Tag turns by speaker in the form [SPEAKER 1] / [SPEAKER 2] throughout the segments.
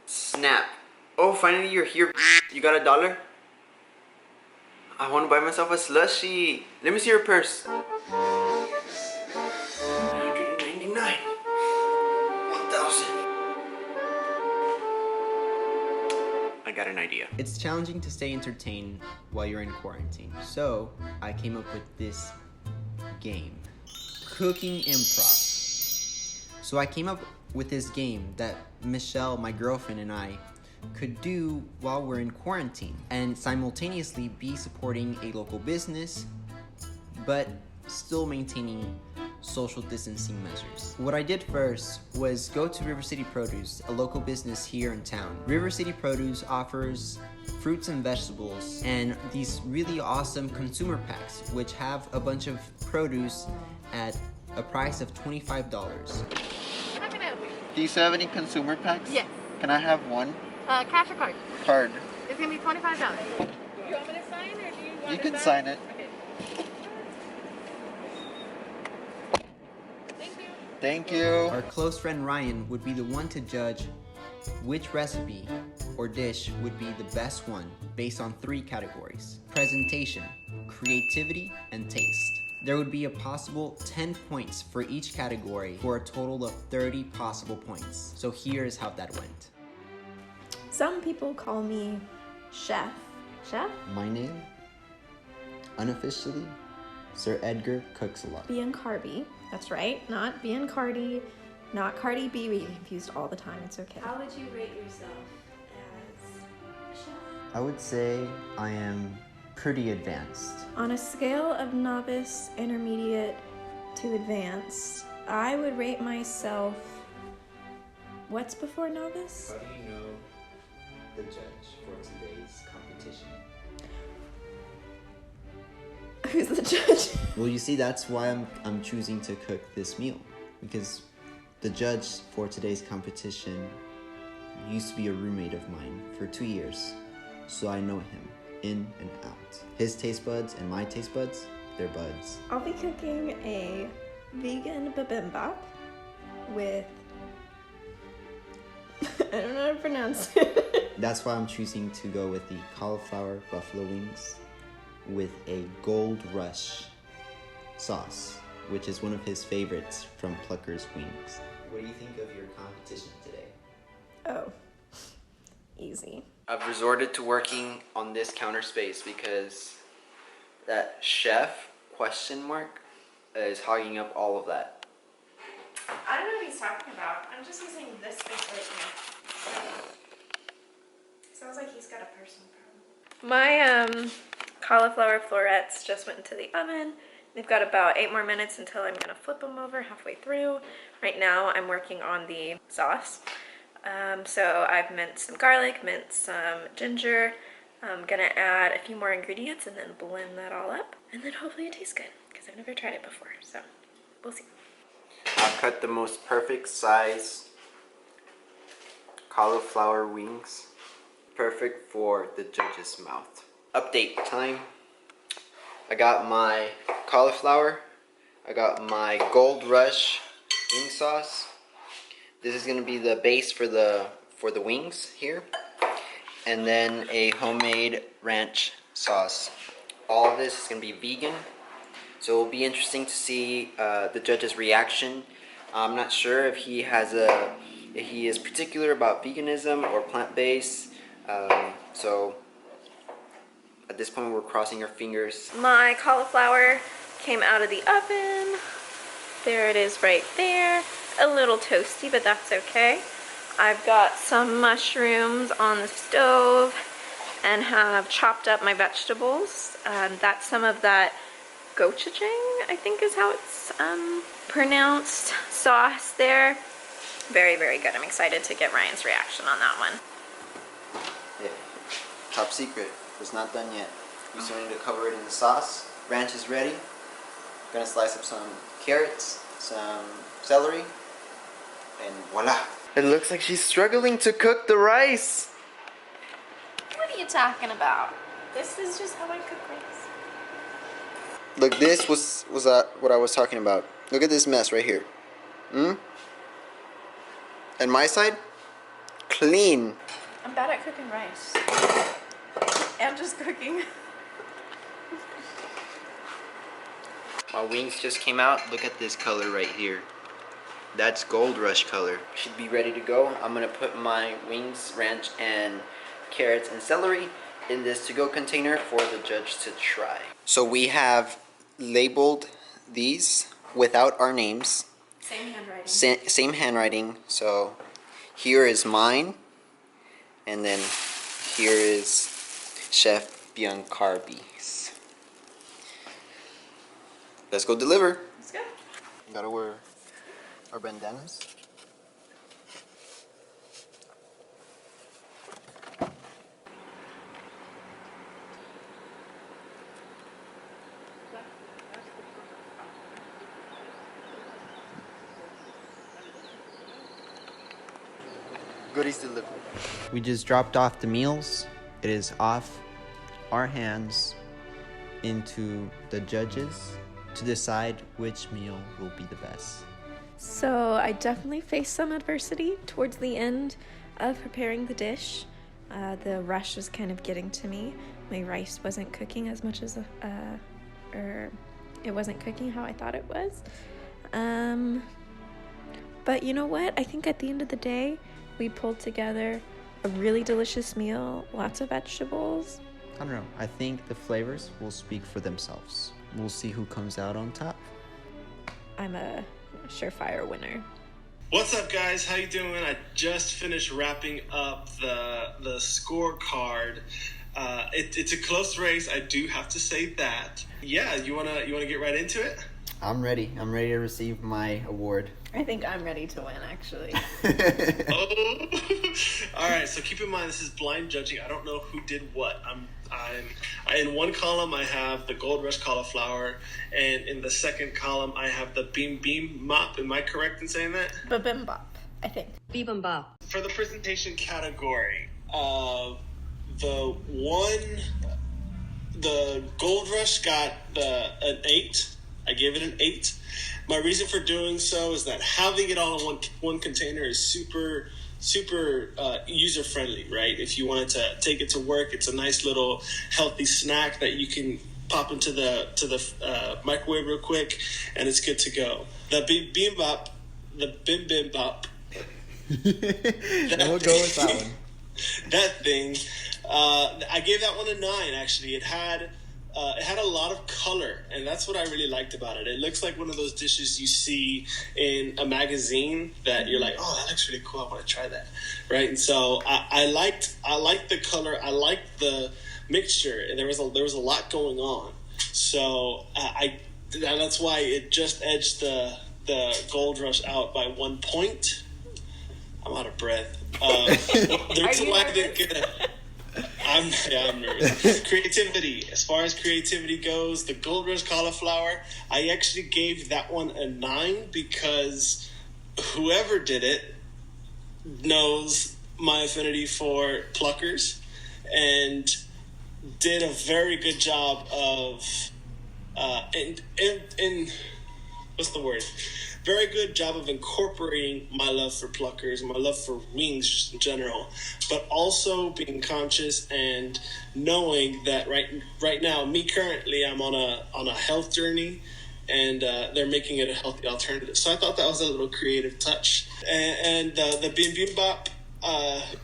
[SPEAKER 1] Snap. Oh, finally you're here. You got $1? I want to buy myself a slushie. Let me see your purse. 199. 1,000. I got an idea. It's challenging to stay entertained while you're in quarantine. So I came up with this game. Cooking Improv. So I came up with this game that Michelle, my girlfriend, and I could do while we're in quarantine and simultaneously be supporting a local business but still maintaining social distancing measures. What I did first was go to River City Produce, a local business here in town. River City Produce offers fruits and vegetables and these really awesome consumer packs which have a bunch of produce at a price of $25.
[SPEAKER 2] How can I help you?
[SPEAKER 1] Do you still have any consumer packs?
[SPEAKER 2] Yes.
[SPEAKER 1] Can I have one?
[SPEAKER 2] Cash or card?
[SPEAKER 1] Card.
[SPEAKER 2] It's gonna be $25. Do you want me to sign or do you want
[SPEAKER 1] You
[SPEAKER 2] to
[SPEAKER 1] can sign it.
[SPEAKER 2] Okay. Thank you.
[SPEAKER 1] Thank you. Our close friend Ryan would be the one to judge which recipe or dish would be the best one based on 3 categories: presentation, creativity, and taste. There would be a possible 10 points for each category for a total of 30 possible points. So here's how that went.
[SPEAKER 3] Some people call me Chef. Chef?
[SPEAKER 1] My name, unofficially, Sir Edgar-Cooks-A-Lot.
[SPEAKER 3] Bian-CARB-i. That's right, not Bian-CARB-i, not Cardi B. We get confused all the time. It's okay.
[SPEAKER 4] How would you rate yourself as chef?
[SPEAKER 1] I would say I am pretty advanced.
[SPEAKER 3] On a scale of novice, intermediate to advanced, I would rate myself. What's before novice?
[SPEAKER 1] How do you know the judge for today's competition?
[SPEAKER 3] Who's the judge?
[SPEAKER 1] Well, you see, that's why I'm choosing to cook this meal, because the judge for today's competition used to be a roommate of mine for 2 years, so I know him in and out. His taste buds and my taste buds, they're buds.
[SPEAKER 3] I'll be cooking a vegan bibimbap with I don't know how to pronounce it.
[SPEAKER 1] That's why I'm choosing to go with the cauliflower buffalo wings with a Goldrush sauce, which is one of his favorites from Plucker's Wings. What do you think of your competition today?
[SPEAKER 3] Oh, easy.
[SPEAKER 1] I've resorted to working on this counter space because that chef question mark is hogging up all of that.
[SPEAKER 3] I don't know what he's talking about. I'm just using this space right here. Sounds like he's got a personal problem. My cauliflower florets just went into the oven. They've got about 8 more minutes until I'm gonna flip them over halfway through. Right now I'm working on the sauce. So I've minced some garlic, minced some ginger. I'm gonna add a few more ingredients and then blend that all up. And then hopefully it tastes good, because I've never tried it before, so we'll see. I've cut the most perfect size cauliflower wings. Perfect for the judge's mouth. Update time. I got my cauliflower. I got my Goldrush wing sauce. This is gonna be the base for the wings here. And then a homemade ranch sauce. All of this is gonna be vegan. So it'll be interesting to see the judge's reaction. I'm not sure if he is particular about veganism or plant-based. So at this point we're crossing our fingers. My cauliflower came out of the oven. There it is right there. A little toasty, but that's okay. I've got some mushrooms on the stove and have chopped up my vegetables. That's some of that gochujang, I think is how it's pronounced.
[SPEAKER 5] sauce there. Very, very good. I'm excited to get Ryan's reaction on that one.
[SPEAKER 3] Yeah. Top secret. It's not done yet. You still need to cover it in the sauce. Ranch is ready. Gonna slice up some carrots, some celery, and voila. It looks like she's struggling to cook the rice.
[SPEAKER 5] What are you talking about? This is just how I cook rice.
[SPEAKER 3] Look, this was what I was talking about. Look at this mess right here. And my side, clean.
[SPEAKER 5] I'm bad at cooking rice. And just cooking.
[SPEAKER 3] My wings just came out. Look at this color right here. That's Goldrush color. Should be ready to go. I'm gonna put my wings, ranch, and carrots and celery in this to-go container for the judge to try. So we have labeled these without our names.
[SPEAKER 5] Same handwriting.
[SPEAKER 3] Same handwriting. So here is mine, and then here is Chef Bian-CARB-i's. Let's go deliver.
[SPEAKER 5] Let's go.
[SPEAKER 3] Gotta wear our bandanas. Goodies delivered. We just dropped off the meals. It is off our hands into the judges to decide which meal will be the best.
[SPEAKER 4] So I definitely faced some adversity towards the end of preparing the dish. The rush was kind of getting to me. My rice wasn't cooking as much as, or it wasn't cooking how I thought it was. But you know what? I think at the end of the day, we pulled together a really delicious meal, lots of vegetables.
[SPEAKER 1] I don't know. I think the flavors will speak for themselves. We'll see who comes out on top.
[SPEAKER 4] I'm a surefire winner.
[SPEAKER 6] What's up, guys? How you doing? I just finished wrapping up the scorecard. It's a close race. I do have to say that. Yeah, you wanna get right into it?
[SPEAKER 3] I'm ready. I'm ready to receive my award.
[SPEAKER 5] I think I'm ready to win, actually.
[SPEAKER 6] Oh, all right. So keep in mind, this is blind judging. I don't know who did what. In one column, I have the Goldrush cauliflower, and in the second column, I have the Bibimbap. Am I correct in saying that?
[SPEAKER 5] Bibimbap, I think.
[SPEAKER 2] Bibimbap.
[SPEAKER 6] For the presentation category, the Goldrush got an 8. I gave it an 8. My reason for doing so is that having it all in one container is super user friendly, right? If you wanted to take it to work, it's a nice little healthy snack that you can pop into the microwave real quick, and it's good to go. The bibimbap.
[SPEAKER 3] We'll go with that one.
[SPEAKER 6] That thing, I gave that one a 9. Actually, it had a lot of color, and that's what I really liked about it. It looks like one of those dishes you see in a magazine that you're like, oh, that looks really cool. I want to try that, right? And so I liked the color. I liked the mixture, and there was a lot going on. So that's why it just edged the Goldrush out by 1 point. I'm out of breath. The reason why I didn't get it. I'm nervous. Creativity. As far as creativity goes, the Goldrush cauliflower, I actually gave that one a 9 because whoever did it knows my affinity for pluckers and did a very good job of what's the word? Very good job of incorporating my love for pluckers, my love for wings just in general, but also being conscious and knowing that right now, me currently, I'm on a health journey, and they're making it a healthy alternative. So I thought that was a little creative touch. And the bibimbap,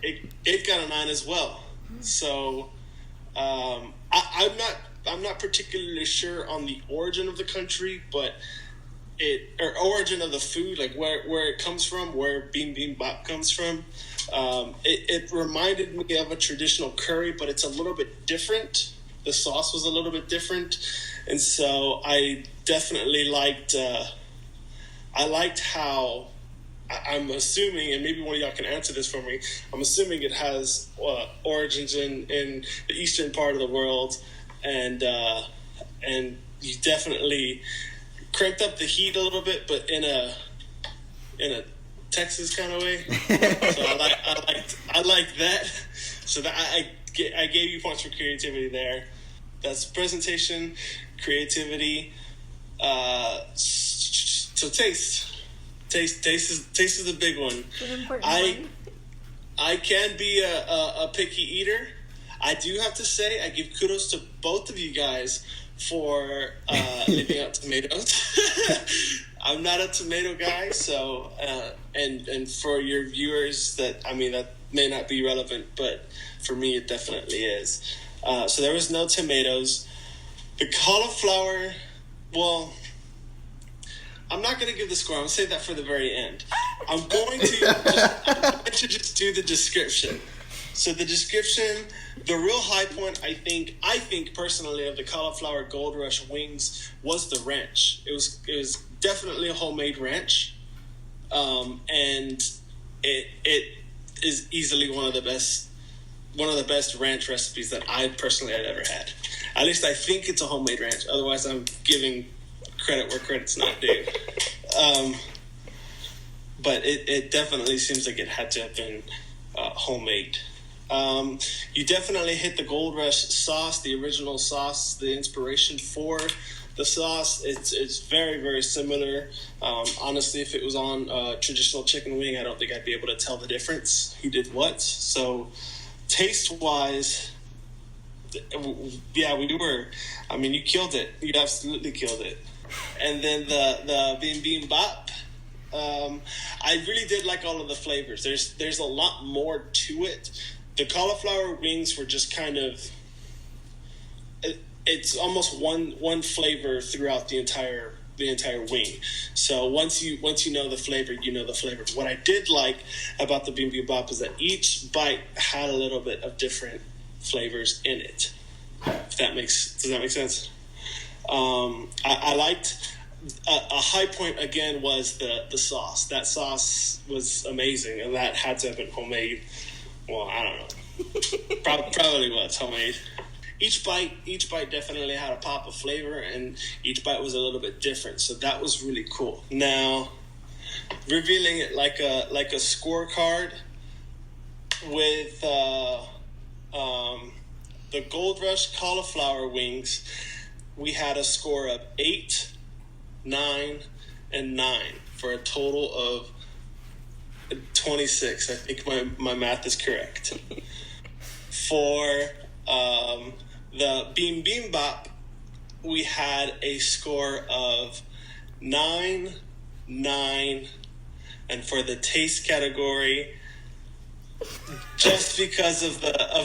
[SPEAKER 6] it got a 9 as well. So I'm not particularly sure on the origin of the country, but origin of the food, like where it comes from, where bibimbap comes from. It reminded me of a traditional curry, but it's a little bit different. The sauce was a little bit different, and so I definitely liked I liked how, I'm assuming, and maybe one of y'all can answer this for me, I'm assuming it has origins in the eastern part of the world, and you definitely cranked up the heat a little bit, but in a Texas kind of way. So I liked that. So that I gave you points for creativity there. That's presentation, creativity. So taste is the big one.
[SPEAKER 4] An important one.
[SPEAKER 6] I can be a picky eater. I do have to say I give kudos to both of you guys for leaving out tomatoes. I'm not a tomato guy, so and for your viewers, that may not be relevant, but for me it definitely is. So there was no tomatoes. The cauliflower, well, I'm not going to give the score. I'm going to save that for the very end. I'm going to just do the description. So the description, the real high point, I think personally, of the cauliflower Goldrush wings was the ranch. It was definitely a homemade ranch, and it is easily one of the best ranch recipes that I personally had ever had. At least I think it's a homemade ranch. Otherwise, I'm giving credit where credit's not due. But it definitely seems like it had to have been homemade. You definitely hit the Goldrush sauce, the original sauce, the inspiration for the sauce. It's very, very similar. Honestly, if it was on a traditional chicken wing, I don't think I'd be able to tell the difference. He did what? So taste-wise, yeah, we were. You killed it. You absolutely killed it. And then the bibimbap, I really did like all of the flavors. There's a lot more to it. The cauliflower wings were just kind of, it's almost one flavor throughout the entire wing. So once you know the flavor, you know the flavor. What I did like about the bibimbap is that each bite had a little bit of different flavors in it. Does that make sense? I liked a high point again was the sauce. That sauce was amazing, and that had to have been homemade. Well, I don't know. Probably was homemade. Each bite definitely had a pop of flavor, and each bite was a little bit different. So that was really cool. Now, revealing it like a scorecard with the Goldrush cauliflower wings, we had a score of 8, 9, and 9 for a total of 26. I think my math is correct. For the bibimbap, we had a score of 9, 9, and for the taste category, just because of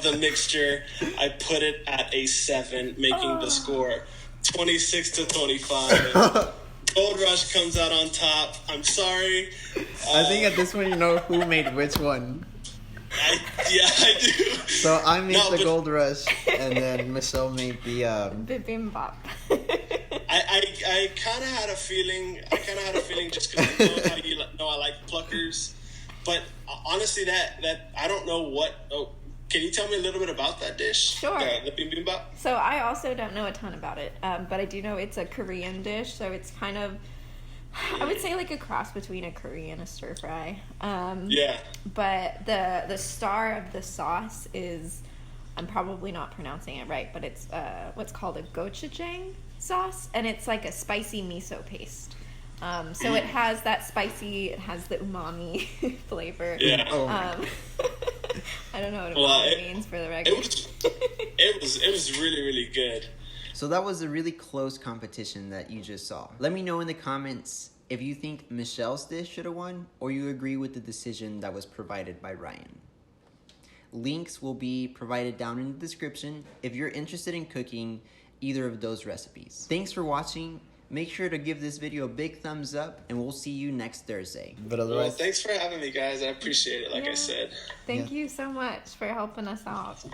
[SPEAKER 6] the mixture, I put it at a 7, making the score 26 to 25. Goldrush comes out on top. I'm sorry.
[SPEAKER 1] I think at this point you know who made which one.
[SPEAKER 6] I do.
[SPEAKER 1] So I made the Goldrush, and then Michelle made the
[SPEAKER 4] Bibimbap.
[SPEAKER 6] I kind of had a feeling. Just because I know how you know I like pluckers, but honestly, that I don't know what. Oh, can you tell me a little bit about that dish?
[SPEAKER 4] Sure.
[SPEAKER 6] The bibimbap.
[SPEAKER 4] So I also don't know a ton about it, but I do know it's a Korean dish. So it's kind of, I would say, like a cross between a curry and a stir fry.
[SPEAKER 6] Yeah.
[SPEAKER 4] But the star of the sauce is, I'm probably not pronouncing it right, but it's what's called a gochujang sauce, and it's like a spicy miso paste. So it has that spicy, it has the umami flavor.
[SPEAKER 6] Yeah.
[SPEAKER 4] I don't know what umami means for the record.
[SPEAKER 6] It was really, really good.
[SPEAKER 1] So that was a really close competition that you just saw. Let me know in the comments if you think Michelle's dish should have won, or you agree with the decision that was provided by Ryan. Links will be provided down in the description if you're interested in cooking either of those recipes. Thanks for watching. Make sure to give this video a big thumbs up, and we'll see you next Thursday. But otherwise,
[SPEAKER 6] well, thanks for having me, guys. I appreciate it, like I said.
[SPEAKER 4] Thank you so much for helping us out.